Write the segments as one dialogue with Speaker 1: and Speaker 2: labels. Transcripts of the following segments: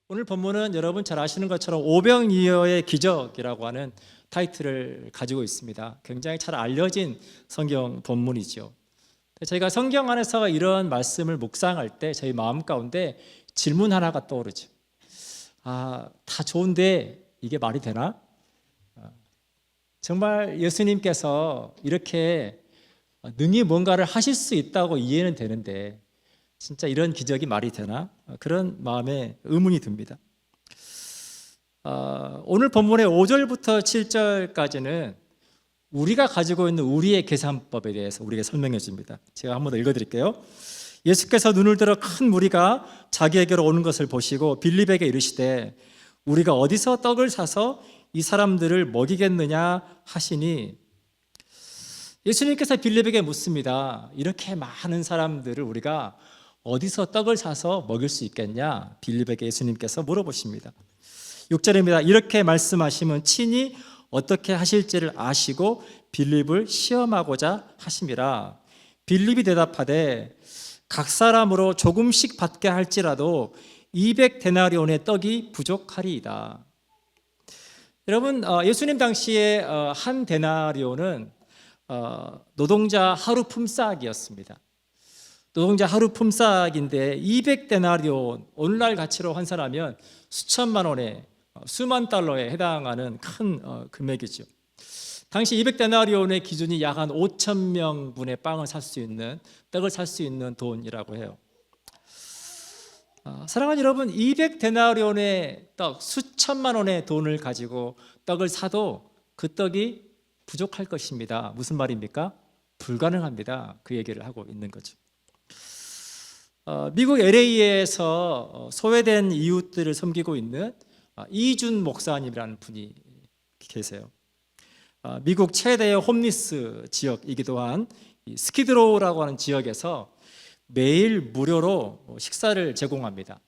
Speaker 1: 오늘 본문은 여러분 잘 아시는 것처럼 오병이어의 기적이라고 하는 타이틀을 가지고 있습니다. 굉장히 잘 알려진 성경 본문이죠. 저희가 성경 안에서 이런 말씀을 묵상할 때 저희 마음 가운데 질문 하나가 떠오르죠. 다 좋은데 이게 말이 되나? 정말 예수님께서 이렇게 능히 뭔가를 하실 수 있다고 이해는 되는데 진짜 이런 기적이 말이 되나? 그런 마음에 의문이 듭니다. 오늘 본문의 5절부터 7절까지는 우리가 가지고 있는 우리의 계산법에 대해서 우리에게 설명해 줍니다. 제가 한번 더 읽어드릴게요. 예수께서 눈을 들어 큰 무리가 자기에게로 오는 것을 보시고 빌립에게 이르시되 우리가 어디서 떡을 사서 이 사람들을 먹이겠느냐 하시니, 예수님께서 빌립에게 묻습니다. 이렇게 많은 사람들을 우리가 어디서 떡을 사서 먹일 수 있겠냐? 빌립에게 예수님께서 물어보십니다. 6절입니다. 이렇게 말씀하시면 친히 어떻게 하실지를 아시고 빌립을 시험하고자 하심이라. 빌립이 대답하되 각 사람으로 조금씩 받게 할지라도 200데나리온의 떡이 부족하리이다. 여러분, 예수님 당시에 한 데나리온은 노동자 하루 품삯이었습니다. 노동자 하루 품삯인데 200데나리온, 오늘날 가치로 환산하면 수천만 원에 수만 달러에 해당하는 큰 금액이죠. 당시 200데나리온의 기준이 약 한 5천 명분의 빵을 살 수 있는, 떡을 살 수 있는 돈이라고 해요. 사랑하는 여러분, 200데나리온의 떡, 수천만 원의 돈을 가지고 떡을 사도 그 떡이 부족할 것입니다. 무슨 말입니까? 불가능합니다. 그 얘기를 하고 있는 거죠. 미국 LA에서 소외된 이웃들을 섬기고 있는 이준 목사님이라는 분이 계세요. 미국 최대의 홈리스 지역이기도 한 스키드로우라고 하는 지역에서 매일 무료로 식사를 제공합니다.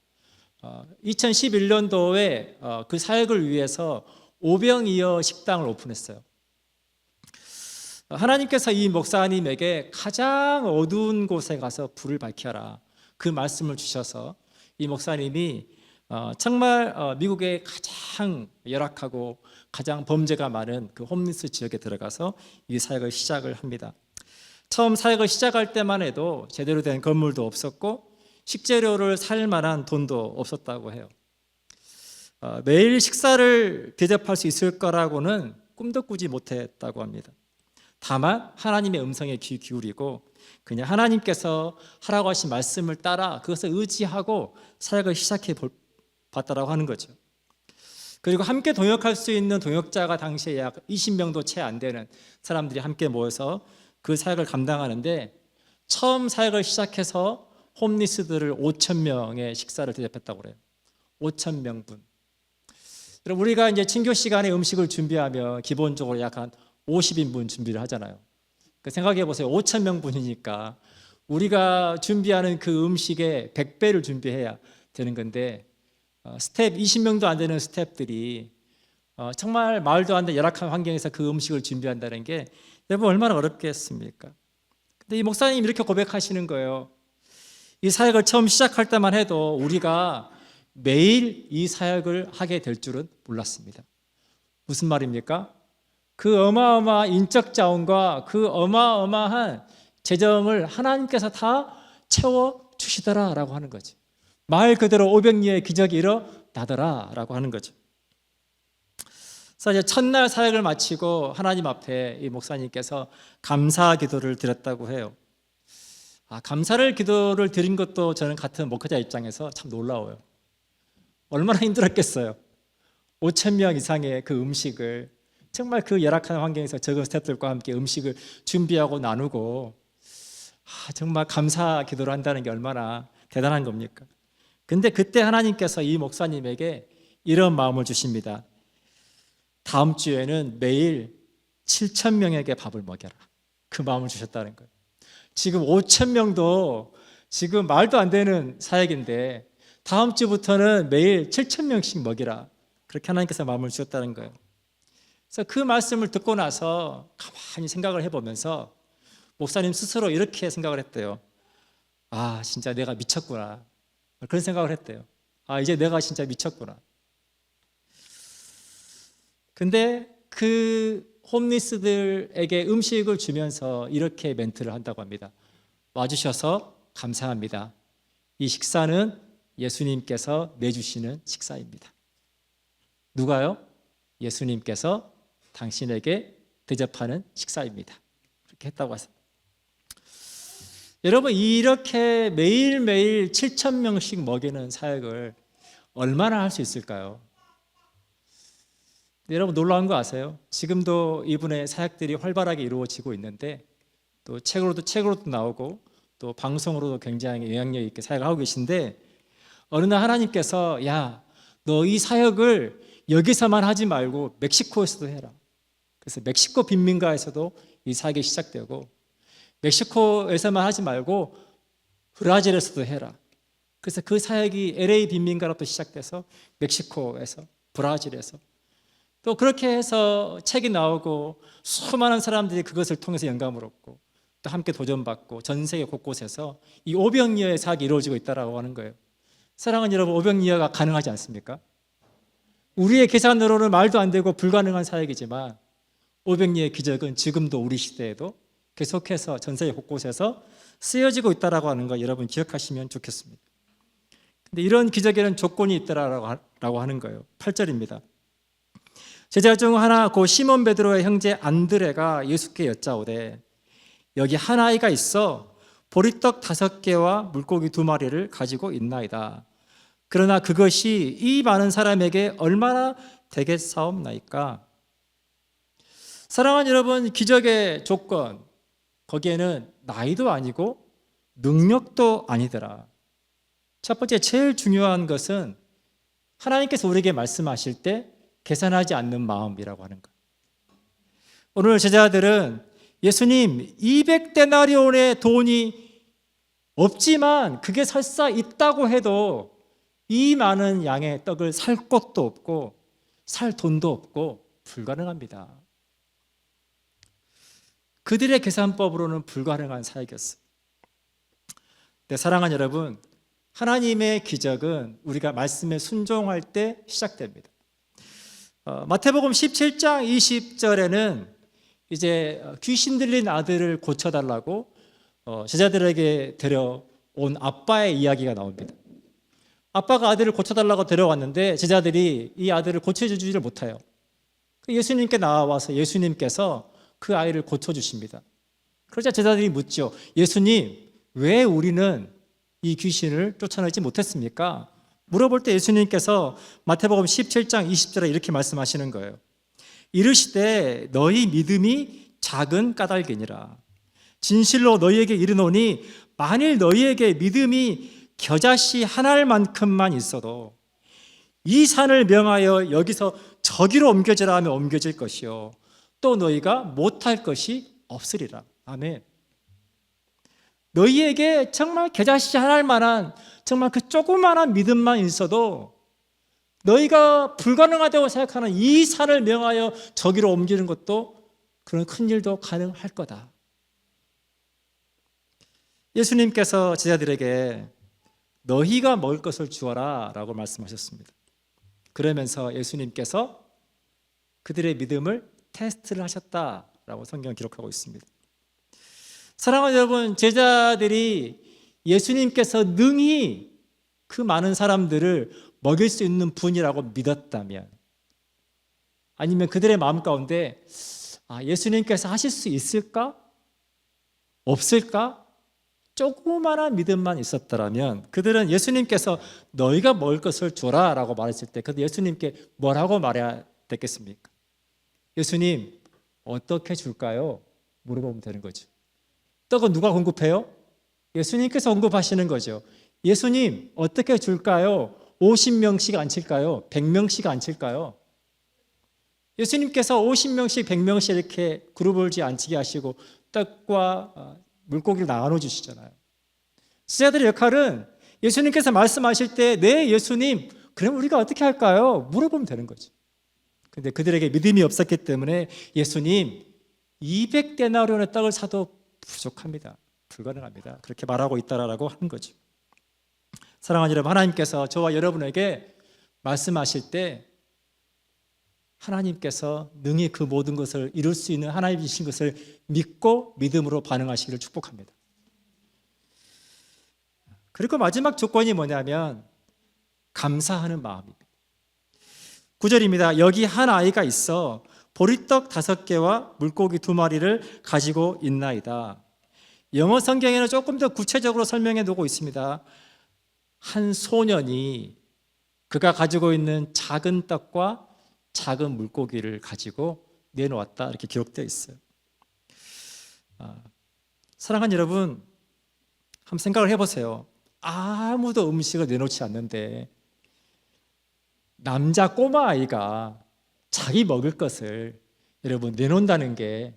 Speaker 1: 2011년도에 그 사역을 위해서 오병이어 식당을 오픈했어요. 하나님께서 이 목사님에게 가장 어두운 곳에 가서 불을 밝혀라, 그 말씀을 주셔서 이 목사님이 정말 미국의 가장 열악하고 가장 범죄가 많은 그 홈리스 지역에 들어가서 이 사역을 시작을 합니다. 처음 사역을 시작할 때만 해도 제대로 된 건물도 없었고 식재료를 살 만한 돈도 없었다고 해요. 매일 식사를 대접할 수 있을 거라고는 꿈도 꾸지 못했다고 합니다. 다만 하나님의 음성에 귀 기울이고 그냥 하나님께서 하라고 하신 말씀을 따라 그것을 의지하고 사역을 시작해 봤다라고 하는 거죠. 그리고 함께 동역할 수 있는 동역자가 당시에 약 20명도 채 안 되는 사람들이 함께 모여서 그 사역을 감당하는데, 처음 사역을 시작해서 홈리스들을 5,000명의 식사를 대접했다고 그래요. 5,000명분. 여러분, 우리가 이제 친교 시간에 음식을 준비하면 기본적으로 약 한 50인분 준비를 하잖아요. 생각해 보세요. 5,000명분이니까 우리가 준비하는 그 음식의 100배를 준비해야 되는 건데, 스텝 20명도 안 되는 스텝들이 정말 말도 안 되는 열악한 환경에서 그 음식을 준비한다는 게 여러분 얼마나 어렵겠습니까? 근데 이 목사님 이렇게 고백하시는 거예요. 이 사역을 처음 시작할 때만 해도 우리가 매일 이 사역을 하게 될 줄은 몰랐습니다. 무슨 말입니까? 그 어마어마한 인적 자원과 그 어마어마한 재정을 하나님께서 다 채워주시더라라고 하는 거죠. 말 그대로 오병이어의 기적이 일어나더라라고 하는 거죠. 그래서 이제 첫날 사역을 마치고 하나님 앞에 이 목사님께서 감사 기도를 드렸다고 해요. 감사를 기도를 드린 것도 저는 같은 목회자 입장에서 참 놀라워요. 얼마나 힘들었겠어요. 5,000명 이상의 그 음식을 정말 그 열악한 환경에서 적은 스태프들과 함께 음식을 준비하고 나누고 정말 감사 기도를 한다는 게 얼마나 대단한 겁니까? 근데 그때 하나님께서 이 목사님에게 이런 마음을 주십니다. 다음 주에는 매일 7,000명에게 밥을 먹여라. 그 마음을 주셨다는 거예요. 지금 5,000명도 지금 말도 안 되는 사역인데 다음 주부터는 매일 7,000명씩 먹이라. 그렇게 하나님께서 마음을 주셨다는 거예요. 그래서 그 말씀을 듣고 나서 가만히 생각을 해보면서 목사님 스스로 이렇게 생각을 했대요. 진짜 내가 미쳤구나. 그런 생각을 했대요. 이제 내가 진짜 미쳤구나. 근데 그 홈리스들에게 음식을 주면서 이렇게 멘트를 한다고 합니다. 와주셔서 감사합니다. 이 식사는 예수님께서 내주시는 식사입니다. 누가요? 예수님께서 당신에게 대접하는 식사입니다. 그렇게 했다고 하세요. 여러분, 이렇게 매일매일 7,000명씩 먹이는 사역을 얼마나 할 수 있을까요? 여러분, 놀라운 거 아세요? 지금도 이분의 사역들이 활발하게 이루어지고 있는데, 또 책으로도 나오고 또 방송으로도 굉장히 영향력 있게 사역을 하고 계신데, 어느 날 하나님께서 야, 너 이 사역을 여기서만 하지 말고 멕시코에서도 해라. 그래서 멕시코 빈민가에서도 이 사역이 시작되고, 멕시코에서만 하지 말고 브라질에서도 해라. 그래서 그 사역이 LA 빈민가로부터 시작돼서 멕시코에서, 브라질에서, 또 그렇게 해서 책이 나오고 수많은 사람들이 그것을 통해서 영감을 얻고 또 함께 도전받고 전 세계 곳곳에서 이 오병이어의 사역이 이루어지고 있다고 하는 거예요. 사랑하는 여러분, 오병이어가 가능하지 않습니까? 우리의 계산으로는 말도 안 되고 불가능한 사역이지만 오병이어의 기적은 지금도 우리 시대에도 계속해서 전 세계 곳곳에서 쓰여지고 있다고 하는 거 여러분 기억하시면 좋겠습니다. 근데 이런 기적에는 조건이 있다라고 하는 거예요. 8절입니다. 제자 중 하나 곧 시몬 베드로의 형제 안드레가 예수께 여짜오되 여기 한 아이가 있어 보리떡 5개와 물고기 2마리를 가지고 있나이다. 그러나 그것이 이 많은 사람에게 얼마나 되겠사옵나이까? 사랑하는 여러분, 기적의 조건, 거기에는 나이도 아니고 능력도 아니더라. 첫 번째, 제일 중요한 것은 하나님께서 우리에게 말씀하실 때 계산하지 않는 마음이라고 하는 것. 오늘 제자들은 예수님 200데나리온의 돈이 없지만 그게 설사 있다고 해도 이 많은 양의 떡을 살 곳도 없고 살 돈도 없고 불가능합니다. 그들의 계산법으로는 불가능한 사역이었어요. 네, 사랑하는 여러분, 하나님의 기적은 우리가 말씀에 순종할 때 시작됩니다. 마태복음 17장 20절에는 이제 귀신 들린 아들을 고쳐달라고 제자들에게 데려온 아빠의 이야기가 나옵니다. 아빠가 아들을 고쳐달라고 데려왔는데 제자들이 이 아들을 고쳐주지를 못해요. 예수님께 나와서 예수님께서 그 아이를 고쳐주십니다. 그러자 제자들이 묻죠. 예수님, 왜 우리는 이 귀신을 쫓아내지 못했습니까? 물어볼 때 예수님께서 마태복음 17장 20절에 이렇게 말씀하시는 거예요. 이르시되 너희 믿음이 작은 까닭이니라. 진실로 너희에게 이르노니 만일 너희에게 믿음이 겨자씨 한 알만큼만 있어도 이 산을 명하여 여기서 저기로 옮겨지라 하면 옮겨질 것이요 또 너희가 못할 것이 없으리라. 아멘. 너희에게 정말 겨자씨 한 알만한 정말 그 조그마한 믿음만 있어도 너희가 불가능하다고 생각하는 이 산을 명하여 저기로 옮기는 것도 그런 큰 일도 가능할 거다. 예수님께서 제자들에게 너희가 먹을 것을 주어라 라고 말씀하셨습니다. 그러면서 예수님께서 그들의 믿음을 테스트를 하셨다라고 성경을 기록하고 있습니다. 사랑하는 여러분, 제자들이 예수님께서 능히 그 많은 사람들을 먹일 수 있는 분이라고 믿었다면, 아니면 그들의 마음 가운데 예수님께서 하실 수 있을까? 없을까? 조그마한 믿음만 있었더라면 그들은 예수님께서 너희가 먹을 것을 줘라 라고 말했을 때 그들 예수님께 뭐라고 말해야 됐겠습니까? 예수님, 어떻게 줄까요? 물어보면 되는 거죠. 떡은 누가 공급해요? 예수님께서 공급하시는 거죠. 예수님, 어떻게 줄까요? 50명씩 안 칠까요? 100명씩 안 칠까요? 예수님께서 50명씩 100명씩 이렇게 그룹을 앉히게 하시고 떡과 물고기를 나눠주시잖아요. 제자들의 역할은 예수님께서 말씀하실 때 네, 예수님, 그럼 우리가 어떻게 할까요? 물어보면 되는 거죠. 근데 그들에게 믿음이 없었기 때문에 예수님, 200데나리온의 떡을 사도 부족합니다. 불가능합니다. 그렇게 말하고 있다라고 하는 거죠. 사랑하는 여러분, 하나님께서 저와 여러분에게 말씀하실 때 하나님께서 능히 그 모든 것을 이룰 수 있는 하나님이신 것을 믿고 믿음으로 반응하시기를 축복합니다. 그리고 마지막 조건이 뭐냐면 감사하는 마음입니다. 9절입니다. 여기 한 아이가 있어 보리떡 5개와 물고기 2마리를 가지고 있나이다. 영어 성경에는 조금 더 구체적으로 설명해 두고 있습니다. 한 소년이 그가 가지고 있는 작은 떡과 작은 물고기를 가지고 내놓았다, 이렇게 기록되어 있어요. 사랑하는 여러분, 한번 생각을 해보세요. 아무도 음식을 내놓지 않는데 남자 꼬마 아이가 자기 먹을 것을 여러분 내놓는다는 게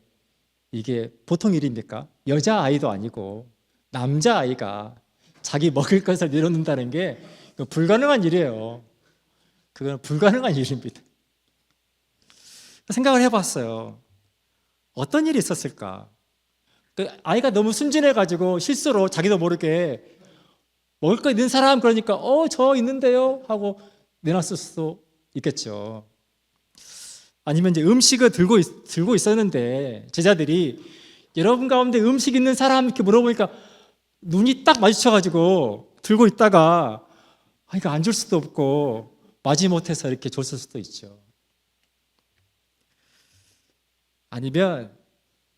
Speaker 1: 이게 보통 일입니까? 여자 아이도 아니고 남자 아이가 자기 먹을 것을 내놓는다는 게 불가능한 일이에요. 그건 불가능한 일입니다. 생각을 해봤어요. 어떤 일이 있었을까? 그 아이가 너무 순진해가지고 실수로 자기도 모르게 먹을 거 있는 사람, 그러니까 저 있는데요 하고 내놨을 수도 있겠죠. 아니면 이제 음식을 들고 있었는데 제자들이 여러분 가운데 음식 있는 사람 이렇게 물어보니까 눈이 딱 마주쳐가지고 들고 있다가 이거 안 줄 수도 없고 마지못해서 이렇게 줬을 수도 있죠. 아니면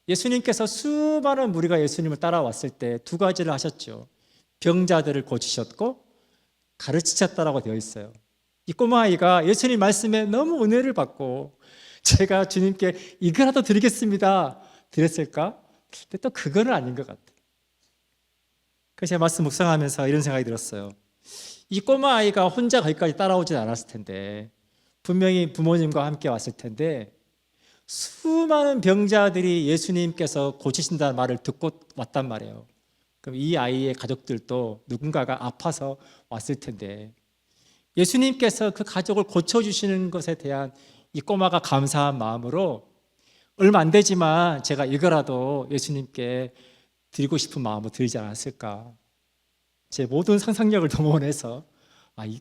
Speaker 1: 예수님께서 수많은 무리가 예수님을 따라왔을 때 2가지를 하셨죠. 병자들을 고치셨고 가르치셨다라고 되어 있어요. 이 꼬마아이가 예수님 말씀에 너무 은혜를 받고 제가 주님께 이거라도 드리겠습니다 드렸을까? 근데 또 그거는 아닌 것 같아요. 그래서 제가 말씀 묵상하면서 이런 생각이 들었어요. 이 꼬마아이가 혼자 거기까지 따라오진 않았을 텐데 분명히 부모님과 함께 왔을 텐데 수많은 병자들이 예수님께서 고치신다는 말을 듣고 왔단 말이에요. 그럼 이 아이의 가족들도 누군가가 아파서 왔을 텐데 예수님께서 그 가족을 고쳐주시는 것에 대한 이 꼬마가 감사한 마음으로 얼마 안 되지만 제가 이거라도 예수님께 드리고 싶은 마음으로 드리지 않았을까. 제 모든 상상력을 동원해서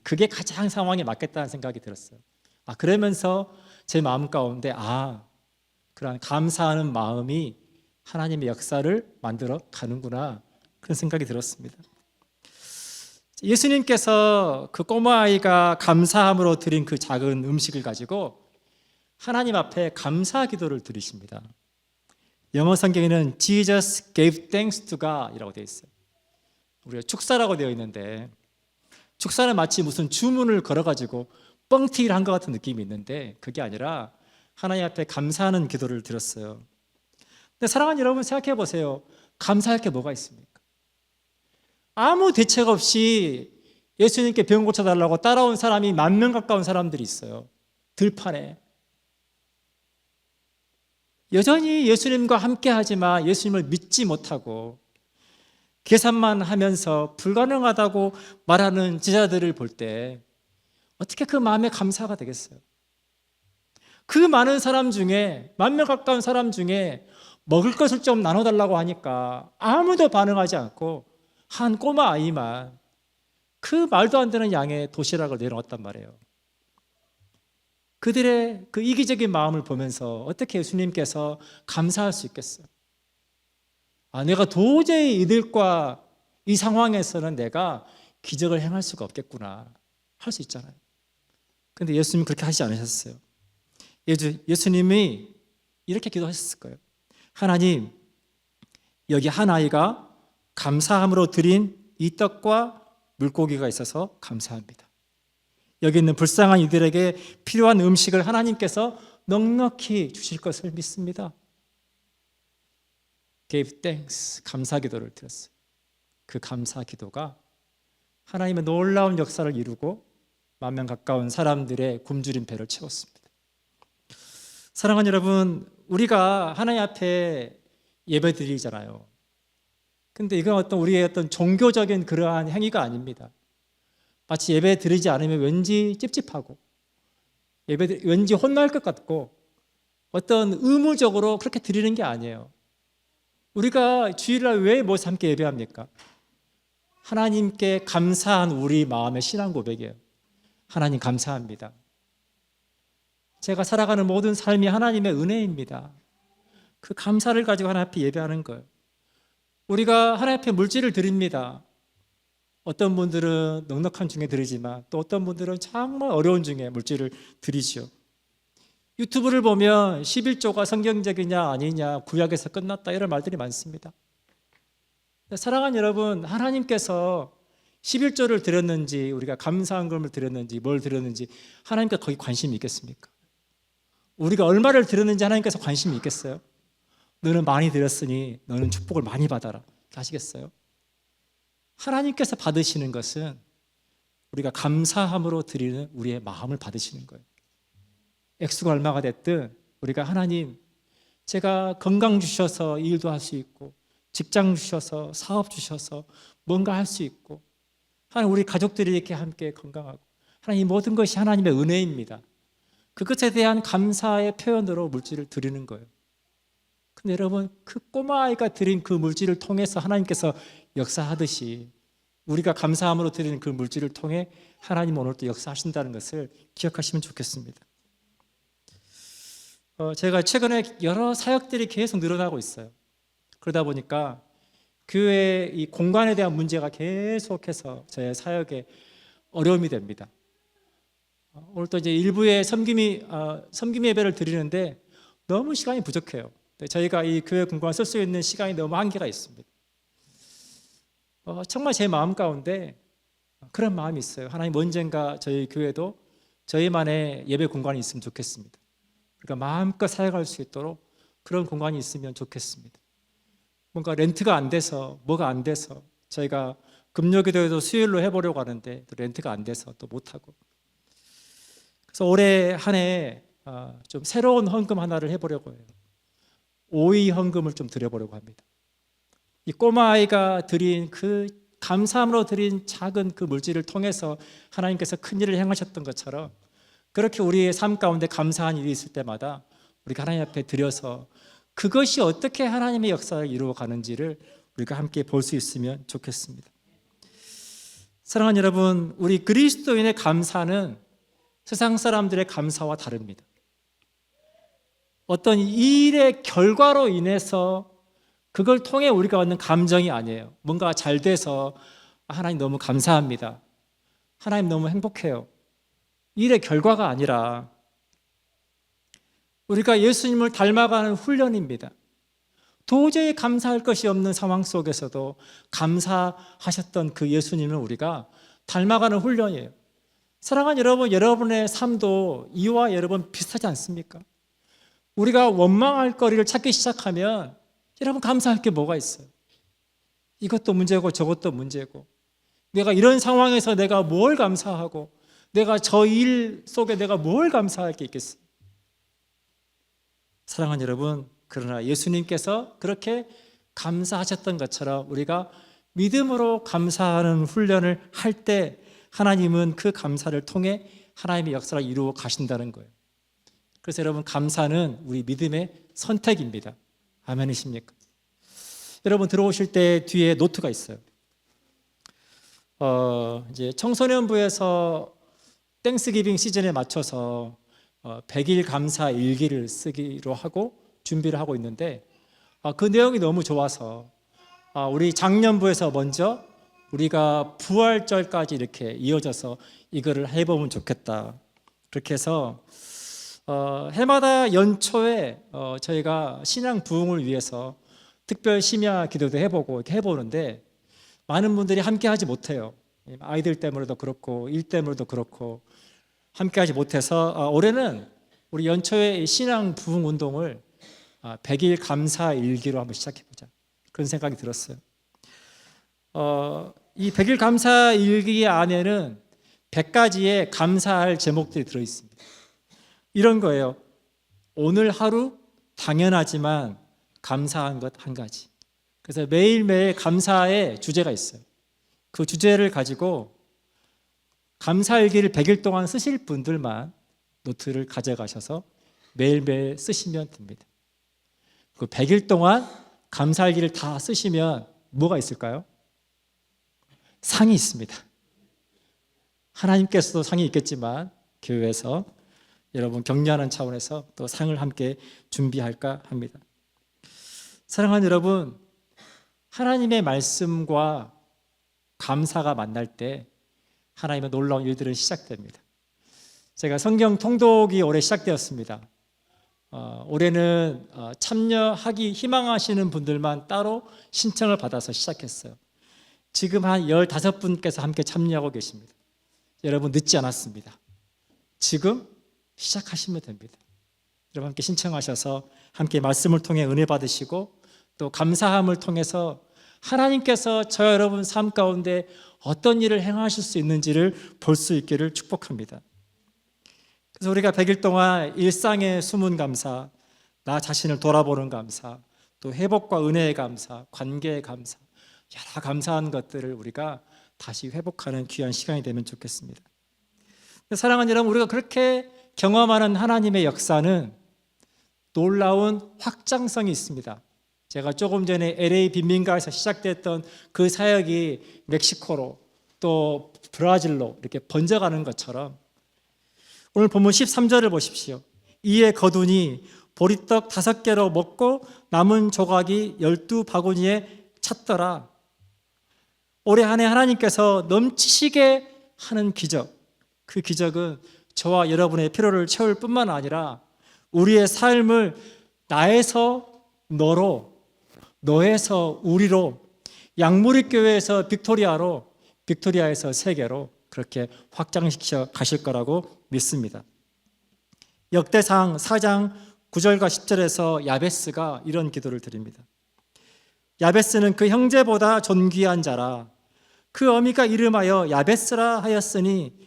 Speaker 1: 그게 가장 상황에 맞겠다는 생각이 들었어요. 그러면서 제 마음 가운데 그런 감사하는 마음이 하나님의 역사를 만들어 가는구나, 그런 생각이 들었습니다. 예수님께서 그 꼬마아이가 감사함으로 드린 그 작은 음식을 가지고 하나님 앞에 감사 기도를 드리십니다. 영어 성경에는 Jesus gave thanks to God 이라고 되어 있어요. 우리가 축사라고 되어 있는데 축사는 마치 무슨 주문을 걸어가지고 뻥튀기를 한 것 같은 느낌이 있는데 그게 아니라 하나님 앞에 감사하는 기도를 드렸어요. 근데 사랑하는 여러분, 생각해 보세요. 감사할 게 뭐가 있습니까? 아무 대책 없이 예수님께 병 고쳐달라고 따라온 사람이 10,000명 가까운 사람들이 있어요. 들판에 여전히 예수님과 함께 하지만 예수님을 믿지 못하고 계산만 하면서 불가능하다고 말하는 제자들을 볼 때 어떻게 그 마음에 감사가 되겠어요? 그 많은 사람 중에 10,000명 가까운 사람 중에 먹을 것을 좀 나눠달라고 하니까 아무도 반응하지 않고 한 꼬마 아이만 그 말도 안 되는 양의 도시락을 내놓았단 말이에요. 그들의 그 이기적인 마음을 보면서 어떻게 예수님께서 감사할 수 있겠어요? 내가 도저히 이들과 이 상황에서는 내가 기적을 행할 수가 없겠구나 할 수 있잖아요. 그런데 예수님은 그렇게 하지 않으셨어요. 예수님이 이렇게 기도하셨을 거예요. 하나님, 여기 한 아이가 감사함으로 드린 이 떡과 물고기가 있어서 감사합니다. 여기 있는 불쌍한 이들에게 필요한 음식을 하나님께서 넉넉히 주실 것을 믿습니다. Gave thanks, 감사 기도를 드렸어요. 그 감사 기도가 하나님의 놀라운 역사를 이루고 10,000명 가까운 사람들의 굶주린 배를 채웠습니다. 사랑하는 여러분, 우리가 하나님 앞에 예배 드리잖아요. 근데 이건 우리의 종교적인 그러한 행위가 아닙니다. 마치 예배 드리지 않으면 왠지 찝찝하고 왠지 혼날 것 같고 어떤 의무적으로 그렇게 드리는 게 아니에요. 우리가 주일날 왜 모여서 함께 예배합니까? 하나님께 감사한 우리 마음의 신앙 고백이에요. 하나님 감사합니다. 제가 살아가는 모든 삶이 하나님의 은혜입니다. 그 감사를 가지고 하나님 앞에 예배하는 거예요. 우리가 하나님 앞에 물질을 드립니다. 어떤 분들은 넉넉한 중에 드리지만 또 어떤 분들은 정말 어려운 중에 물질을 드리죠. 유튜브를 보면 11조가 성경적이냐 아니냐, 구약에서 끝났다, 이런 말들이 많습니다. 사랑하는 여러분, 하나님께서 11조를 드렸는지, 우리가 감사한 것을 드렸는지, 뭘 드렸는지 하나님께 거기 관심이 있겠습니까? 우리가 얼마를 드렸는지 하나님께서 관심이 있겠어요? 너는 많이 드렸으니 너는 축복을 많이 받아라, 하시겠어요? 하나님께서 받으시는 것은 우리가 감사함으로 드리는 우리의 마음을 받으시는 거예요. 액수가 얼마가 됐든 우리가 하나님, 제가 건강 주셔서 일도 할 수 있고, 직장 주셔서, 사업 주셔서 뭔가 할 수 있고, 하나님, 우리 가족들이 이렇게 함께 건강하고, 하나님, 모든 것이 하나님의 은혜입니다. 그것에 대한 감사의 표현으로 물질을 드리는 거예요. 근데 여러분, 그 꼬마아이가 드린 그 물질을 통해서 하나님께서 역사하듯이 우리가 감사함으로 드리는 그 물질을 통해 하나님 오늘도 역사하신다는 것을 기억하시면 좋겠습니다. 제가 최근에 여러 사역들이 계속 늘어나고 있어요. 그러다 보니까 교회 이 공간에 대한 문제가 계속해서 제 사역에 어려움이 됩니다. 오늘 또 이제 일부의 섬김 예배를 드리는데 너무 시간이 부족해요. 저희가 이 교회 공간을 쓸 수 있는 시간이 너무 한계가 있습니다. 정말 제 마음 가운데 그런 마음이 있어요. 하나님, 언젠가 저희 교회도 저희만의 예배 공간이 있으면 좋겠습니다. 그러니까 마음껏 사역할 수 있도록 그런 공간이 있으면 좋겠습니다. 뭔가 렌트가 안 돼서, 뭐가 안 돼서 저희가 금요기도에도 수요일로 해보려고 하는데 또 렌트가 안 돼서 또 못하고, 그래서 올해 한 해 좀 새로운 헌금 하나를 해보려고 해요. 오이 헌금을 좀 드려보려고 합니다. 이 꼬마아이가 드린 그 감사함으로 드린 작은 그 물질을 통해서 하나님께서 큰 일을 행하셨던 것처럼, 그렇게 우리의 삶 가운데 감사한 일이 있을 때마다 우리가 하나님 앞에 드려서 그것이 어떻게 하나님의 역사를 이루어 가는지를 우리가 함께 볼 수 있으면 좋겠습니다. 사랑하는 여러분, 우리 그리스도인의 감사는 세상 사람들의 감사와 다릅니다. 어떤 일의 결과로 인해서 그걸 통해 우리가 얻는 감정이 아니에요. 뭔가 잘 돼서 하나님 너무 감사합니다, 하나님 너무 행복해요, 일의 결과가 아니라 우리가 예수님을 닮아가는 훈련입니다. 도저히 감사할 것이 없는 상황 속에서도 감사하셨던 그 예수님을 우리가 닮아가는 훈련이에요. 사랑하는 여러분, 여러분의 삶도 이와 여러분 비슷하지 않습니까? 우리가 원망할 거리를 찾기 시작하면 여러분, 감사할 게 뭐가 있어요? 이것도 문제고 저것도 문제고, 내가 이런 상황에서 내가 뭘 감사하고, 내가 저 일 속에 내가 뭘 감사할 게 있겠어요? 사랑하는 여러분, 그러나 예수님께서 그렇게 감사하셨던 것처럼 우리가 믿음으로 감사하는 훈련을 할 때 하나님은 그 감사를 통해 하나님의 역사를 이루어 가신다는 거예요. 그래서 여러분, 감사는 우리 믿음의 선택입니다. 아멘이십니까? 여러분, 들어오실 때 뒤에 노트가 있어요. 이제 청소년부에서 땡스기빙 시즌에 맞춰서 100일 감사 일기를 쓰기로 하고 준비를 하고 있는데, 그 내용이 너무 좋아서 우리 작년부에서 먼저 우리가 부활절까지 이렇게 이어져서 이거를 해보면 좋겠다. 그렇게 해서 해마다 연초에 저희가 신앙 부흥을 위해서 특별 심야 기도도 해보고 이렇게 해보는데 많은 분들이 함께 하지 못해요. 아이들 때문에도 그렇고 일 때문에도 그렇고 함께 하지 못해서 올해는 우리 연초에 신앙 부흥 운동을 100일 감사 일기로 한번 시작해보자, 그런 생각이 들었어요. 이 100일 감사 일기 안에는 100가지의 감사할 제목들이 들어있습니다. 이런 거예요. 오늘 하루 당연하지만 감사한 것 한 가지. 그래서 매일매일 감사의 주제가 있어요. 그 주제를 가지고 감사일기를 100일 동안 쓰실 분들만 노트를 가져가셔서 매일매일 쓰시면 됩니다. 그 100일 동안 감사일기를 다 쓰시면 뭐가 있을까요? 상이 있습니다. 하나님께서도 상이 있겠지만 교회에서 여러분 격려하는 차원에서 또 상을 함께 준비할까 합니다. 사랑하는 여러분, 하나님의 말씀과 감사가 만날 때 하나님의 놀라운 일들은 시작됩니다. 제가 성경 통독이 올해 시작되었습니다. 올해는 참여하기 희망하시는 분들만 따로 신청을 받아서 시작했어요. 지금 한 15분께서 함께 참여하고 계십니다. 여러분 늦지 않았습니다. 지금 시작하시면 됩니다. 여러분 함께 신청하셔서 함께 말씀을 통해 은혜 받으시고 또 감사함을 통해서 하나님께서 저 여러분 삶 가운데 어떤 일을 행하실 수 있는지를 볼 수 있기를 축복합니다. 그래서 우리가 100일 동안 일상의 숨은 감사, 나 자신을 돌아보는 감사, 또 회복과 은혜의 감사, 관계의 감사, 여러 감사한 것들을 우리가 다시 회복하는 귀한 시간이 되면 좋겠습니다. 사랑하는 여러분, 우리가 그렇게 경험하는 하나님의 역사는 놀라운 확장성이 있습니다. 제가 조금 전에 LA 빈민가에서 시작됐던 그 사역이 멕시코로 또 브라질로 이렇게 번져가는 것처럼 오늘 본문 13절을 보십시오. 이에 거두니 보리떡 5개로 먹고 남은 조각이 12바구니에 찼더라. 올해 한 해 하나님께서 넘치시게 하는 기적, 그 기적은 저와 여러분의 필요를 채울 뿐만 아니라 우리의 삶을 나에서 너로, 너에서 우리로, 양무리교회에서 빅토리아로, 빅토리아에서 세계로 그렇게 확장시켜 가실 거라고 믿습니다. 역대상 4장 9절과 10절에서 야베스가 이런 기도를 드립니다. 야베스는 그 형제보다 존귀한 자라. 그 어미가 이름하여 야베스라 하였으니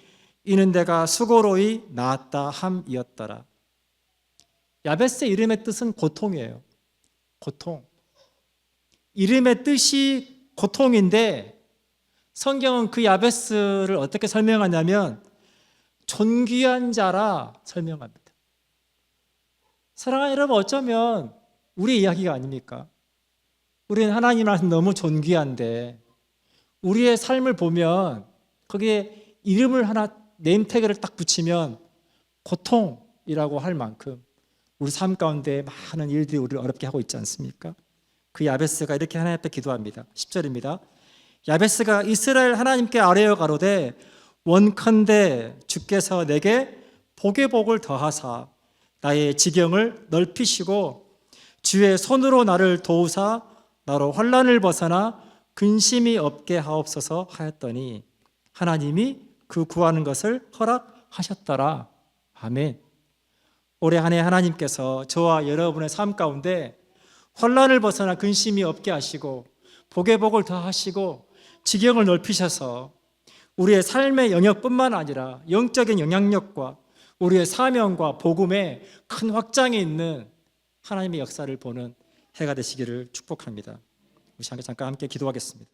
Speaker 1: 이는 내가 수고로이 낳았다 함이었더라. 야베스의 이름의 뜻은 고통이에요. 고통. 이름의 뜻이 고통인데 성경은 그 야베스를 어떻게 설명하냐면 존귀한 자라 설명합니다. 사랑하는 여러분, 어쩌면 우리 이야기가 아닙니까? 우리는 하나님 앞에서 너무 존귀한데 우리의 삶을 보면 거기에 이름을 하나 네임태그를 딱 붙이면 고통이라고 할 만큼 우리 삶 가운데 많은 일들이 우리를 어렵게 하고 있지 않습니까? 그 야베스가 이렇게 하나님 앞에 기도합니다. 10절입니다. 야베스가 이스라엘 하나님께 아뢰어 가로되 원컨대 주께서 내게 복의 복을 더하사 나의 지경을 넓히시고 주의 손으로 나를 도우사 나로 환난을 벗어나 근심이 없게 하옵소서 하였더니 하나님이 그 구하는 것을 허락하셨더라. 아멘. 올해 한 해 하나님께서 저와 여러분의 삶 가운데 환난을 벗어나 근심이 없게 하시고 복의 복을 더하시고 지경을 넓히셔서 우리의 삶의 영역뿐만 아니라 영적인 영향력과 우리의 사명과 복음의 큰 확장이 있는 하나님의 역사를 보는 해가 되시기를 축복합니다. 우리 잠깐 함께 기도하겠습니다.